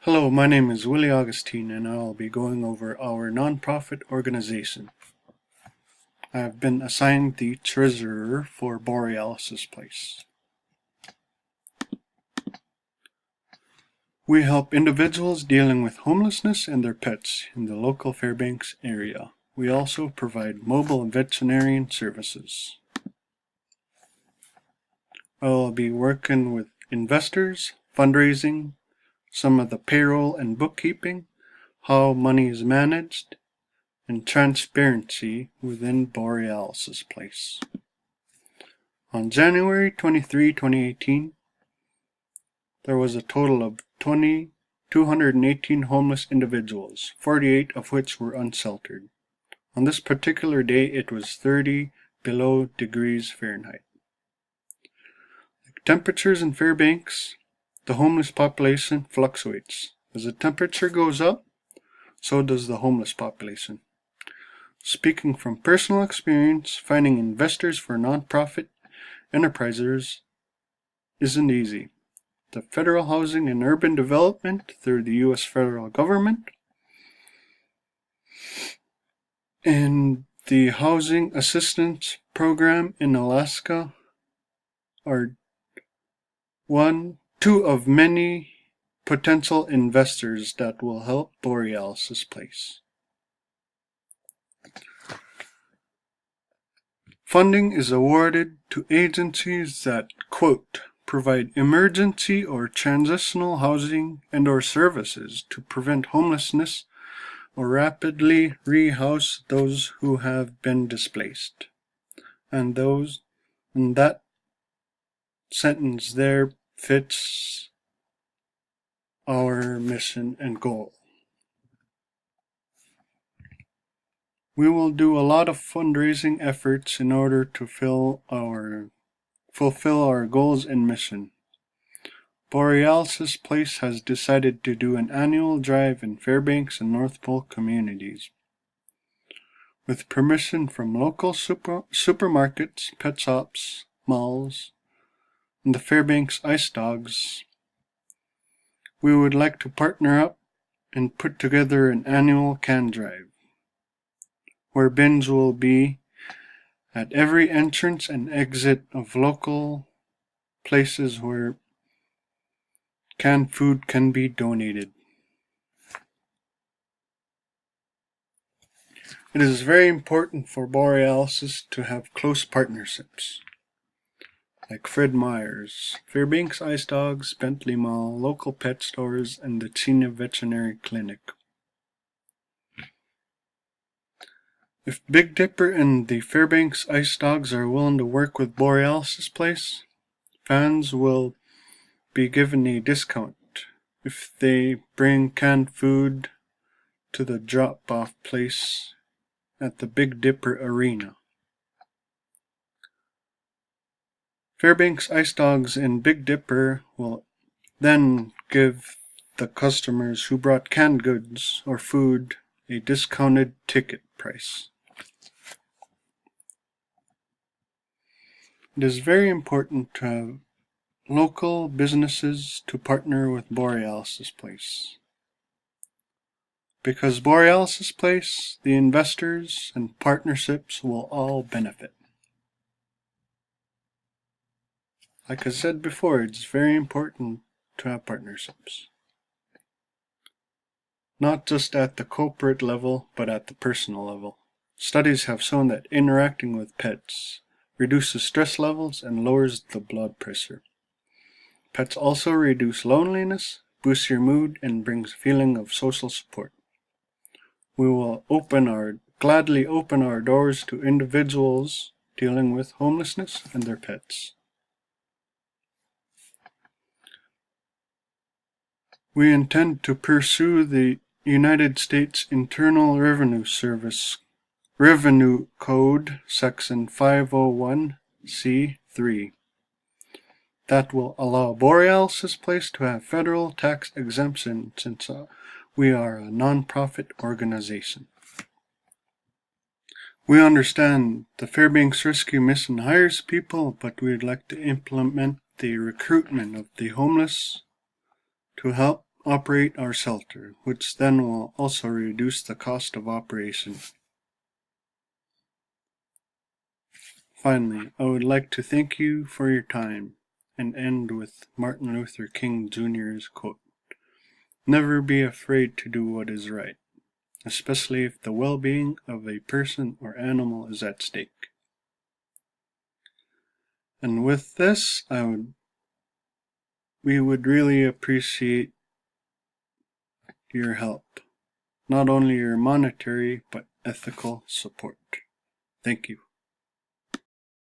Hello, my name is Willie Augustine and I will be going over our nonprofit organization. I have been assigned the treasurer for Borealis' place. We help individuals dealing with homelessness and their pets in the local Fairbanks area. We also provide mobile veterinarian services. I will be working with investors, fundraising, some of the payroll and bookkeeping, how money is managed, and transparency within Borealis' place. On January 23, 2018, there was a total of 218 homeless individuals, 48 of which were unsheltered. On this particular day, it was 30 below degrees Fahrenheit. Temperatures in Fairbanks, the homeless population fluctuates. As the temperature goes up, so does the homeless population. Speaking from personal experience, finding investors for nonprofit enterprises isn't easy. The Federal Housing and Urban Development through the U.S. federal government and the Housing Assistance Program in Alaska are two of many potential investors that will help Borealis' place. Funding is awarded to agencies that, quote, provide emergency or transitional housing and/or services to prevent homelessness or rapidly rehouse those who have been displaced. And that sentence there fits our mission and goal. We will do a lot of fundraising efforts in order to fulfill our goals and mission. Borealis' place has decided to do an annual drive in Fairbanks and North Pole communities. With permission from local supermarkets, pet shops, malls, and the Fairbanks Ice Dogs, we would like to partner up and put together an annual can drive, where bins will be at every entrance and exit of local places where canned food can be donated. It is very important for Borealis to have close partnerships, like Fred Meyer's, Fairbanks Ice Dogs, Bentley Mall, local pet stores, and the Chena Veterinary Clinic. If Big Dipper and the Fairbanks Ice Dogs are willing to work with Borealis' place, fans will be given a discount if they bring canned food to the drop-off place at the Big Dipper Arena. Fairbanks Ice Dogs and Big Dipper will then give the customers who brought canned goods or food a discounted ticket price. It is very important to have local businesses to partner with Borealis' place. Because Borealis' place, the investors and partnerships will all benefit. Like I said before, it's very important to have partnerships. Not just at the corporate level, but at the personal level. Studies have shown that interacting with pets reduces stress levels and lowers the blood pressure. Pets also reduce loneliness, boost your mood, and brings a feeling of social support. We will gladly open our doors to individuals dealing with homelessness and their pets. We intend to pursue the United States Internal Revenue Service Revenue Code Section 501(c)(3). That will allow Borealis' place to have federal tax exemption since we are a non-profit organization. We understand the Fairbanks Rescue Mission hires people, but we'd like to implement the recruitment of the homeless to help operate our shelter, which then will also reduce the cost of operation. Finally, I would like to thank you for your time and end with Martin Luther King Jr.'s quote, "Never be afraid to do what is right, especially if the well-being of a person or animal is at stake." And with this, we would really appreciate your help, not only your monetary but ethical support. Thank you.